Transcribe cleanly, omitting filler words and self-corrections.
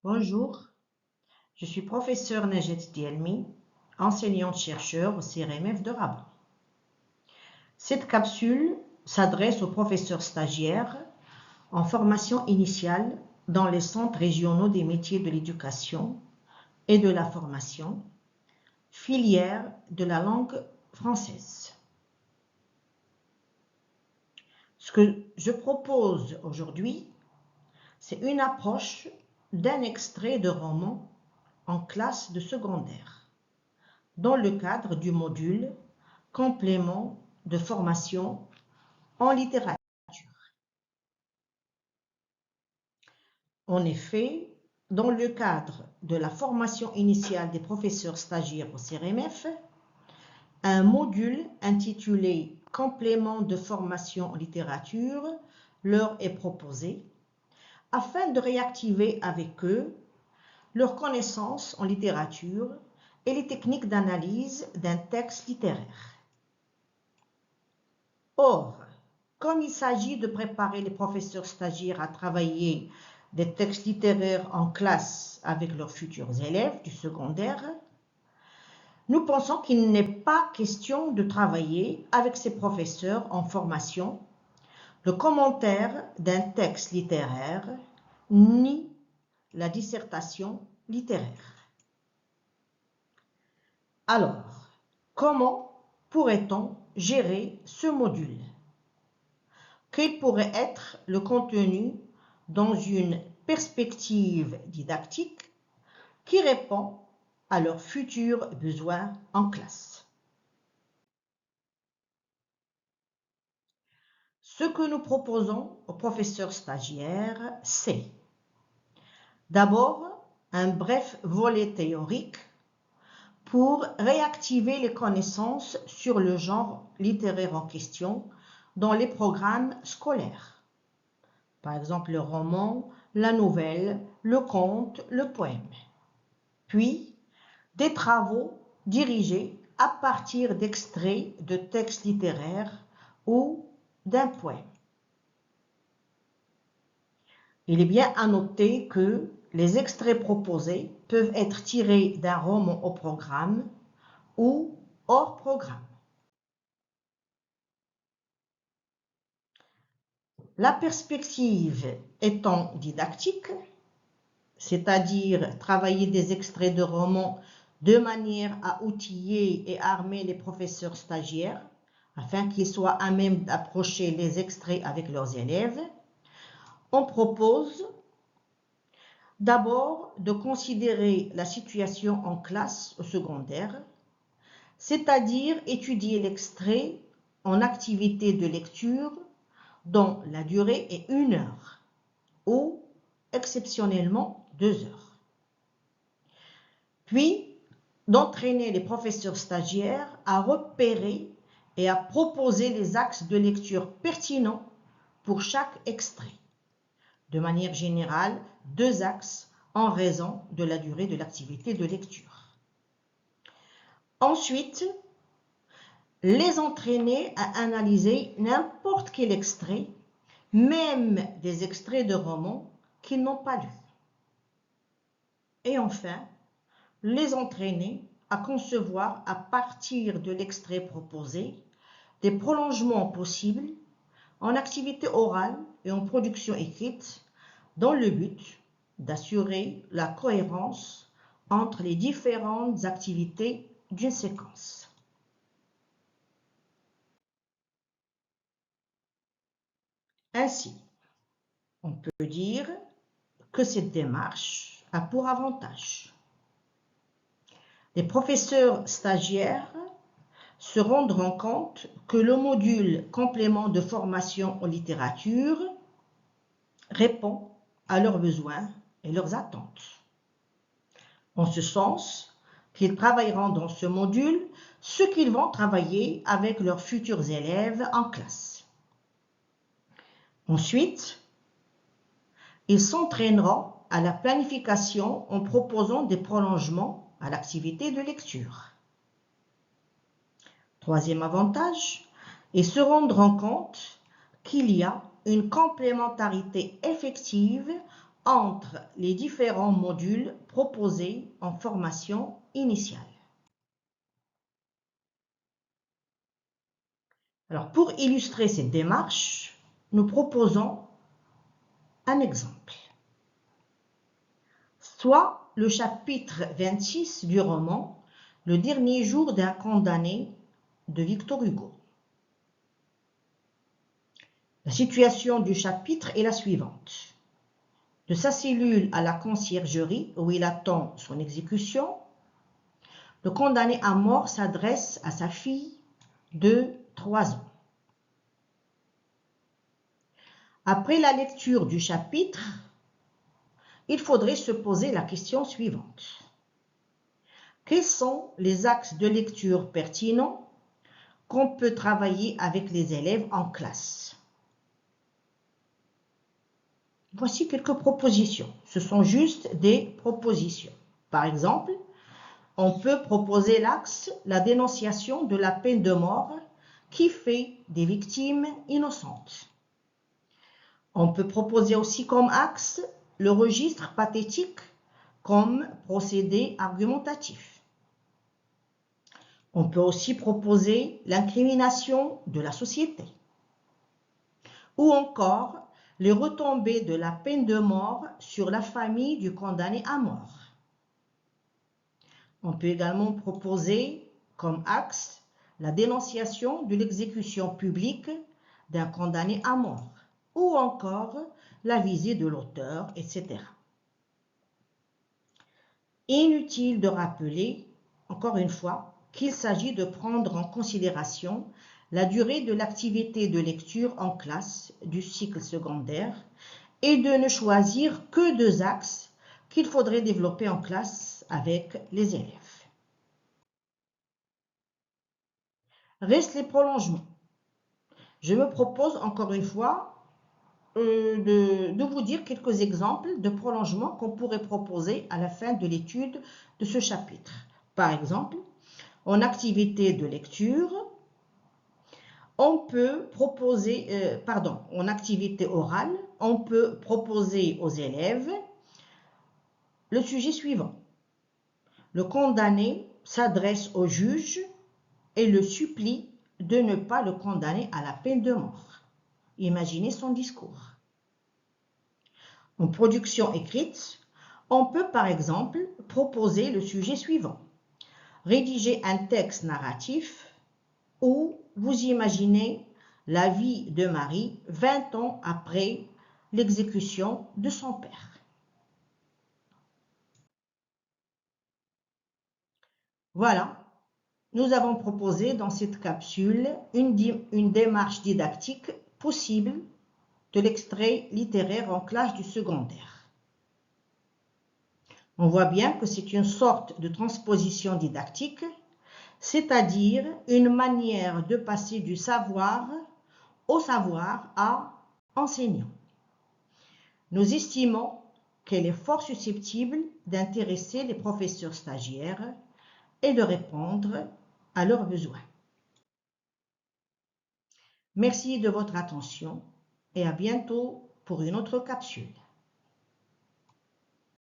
Bonjour, je suis professeur Najet Dielmi, enseignante-chercheur au CRMF de Rabat. Cette capsule s'adresse aux professeurs stagiaires en formation initiale dans les centres régionaux des métiers de l'éducation et de la formation, filière de la langue française. Ce que je propose aujourd'hui, c'est une approche d'un extrait de roman en classe de secondaire, dans le cadre du module complément de formation en littérature. En effet, dans le cadre de la formation initiale des professeurs stagiaires au CRMF, un module intitulé complément de formation en littérature leur est proposé afin de réactiver avec eux leurs connaissances en littérature et les techniques d'analyse d'un texte littéraire. Or, comme il s'agit de préparer les professeurs stagiaires à travailler des textes littéraires en classe avec leurs futurs élèves du secondaire, nous pensons qu'il n'est pas question de travailler avec ces professeurs en formation le commentaire d'un texte littéraire ni la dissertation littéraire. Alors, comment pourrait-on gérer ce module ? Quel pourrait être le contenu dans une perspective didactique qui répond à leurs futurs besoins en classe. Ce que nous proposons aux professeurs stagiaires, c'est d'abord un bref volet théorique pour réactiver les connaissances sur le genre littéraire en question dans les programmes scolaires. Par exemple, le roman, la nouvelle, le conte, le poème. Puis, des travaux dirigés à partir d'extraits de textes littéraires ou d'un poème. Il est bien à noter que les extraits proposés peuvent être tirés d'un roman au programme ou hors programme. La perspective étant didactique, c'est-à-dire travailler des extraits de romans de manière à outiller et armer les professeurs stagiaires afin qu'ils soient à même d'approcher les extraits avec leurs élèves, on propose d'abord de considérer la situation en classe au secondaire, c'est-à-dire étudier l'extrait en activité de lecture dont la durée est 1 heure ou exceptionnellement 2 heures. Puis, d'entraîner les professeurs stagiaires à repérer et à proposer les axes de lecture pertinents pour chaque extrait. De manière générale, 2 axes en raison de la durée de l'activité de lecture. Ensuite, les entraîner à analyser n'importe quel extrait, même des extraits de romans qu'ils n'ont pas lus. Et enfin, les entraîner à concevoir à partir de l'extrait proposé des prolongements possibles en activité orale et en production écrite dans le but d'assurer la cohérence entre les différentes activités d'une séquence. Ainsi, on peut dire que cette démarche a pour avantage les professeurs stagiaires se rendront compte que le module complément de formation en littérature répond à leurs besoins et leurs attentes. En ce sens, qu'ils travailleront dans ce module ce qu'ils vont travailler avec leurs futurs élèves en classe. Ensuite, ils s'entraîneront à la planification en proposant des prolongements à l'activité de lecture. Troisième avantage, ils se rendront compte qu'il y a une complémentarité effective entre les différents modules proposés en formation initiale. Alors, pour illustrer cette démarche, nous proposons un exemple. Soit le chapitre 26 du roman « Le dernier jour d'un condamné » de Victor Hugo. La situation du chapitre est la suivante. De sa cellule à la conciergerie où il attend son exécution, le condamné à mort s'adresse à sa fille de 3 ans. Après la lecture du chapitre, il faudrait se poser la question suivante. Quels sont les axes de lecture pertinents qu'on peut travailler avec les élèves en classe? Voici quelques propositions. Ce sont juste des propositions. Par exemple, on peut proposer l'axe « La dénonciation de la peine de mort qui fait des victimes innocentes ». On peut proposer aussi comme axe le registre pathétique comme procédé argumentatif. On peut aussi proposer l'incrimination de la société. Ou encore les retombées de la peine de mort sur la famille du condamné à mort. On peut également proposer comme axe la dénonciation de l'exécution publique d'un condamné à mort, ou encore la visée de l'auteur, etc. Inutile de rappeler, encore une fois, qu'il s'agit de prendre en considération la durée de l'activité de lecture en classe du cycle secondaire et de ne choisir que 2 axes qu'il faudrait développer en classe avec les élèves. Restent les prolongements. Je me propose encore une fois de vous dire quelques exemples de prolongements qu'on pourrait proposer à la fin de l'étude de ce chapitre. Par exemple, en activité de lecture, on peut proposer, en activité orale, on peut proposer aux élèves le sujet suivant. Le condamné s'adresse au juge et le supplie de ne pas le condamner à la peine de mort. Imaginez son discours. En production écrite, on peut par exemple proposer le sujet suivant. Rédiger un texte narratif où vous imaginez la vie de Marie 20 ans après l'exécution de son père. Voilà, nous avons proposé dans cette capsule une démarche didactique possible de l'extrait littéraire en classe du secondaire. On voit bien que c'est une sorte de transposition didactique, c'est-à-dire une manière de passer du savoir au savoir à enseignant. Nous estimons qu'elle est fort susceptible d'intéresser les professeurs stagiaires et de répondre à leurs besoins. Merci de votre attention et à bientôt pour une autre capsule.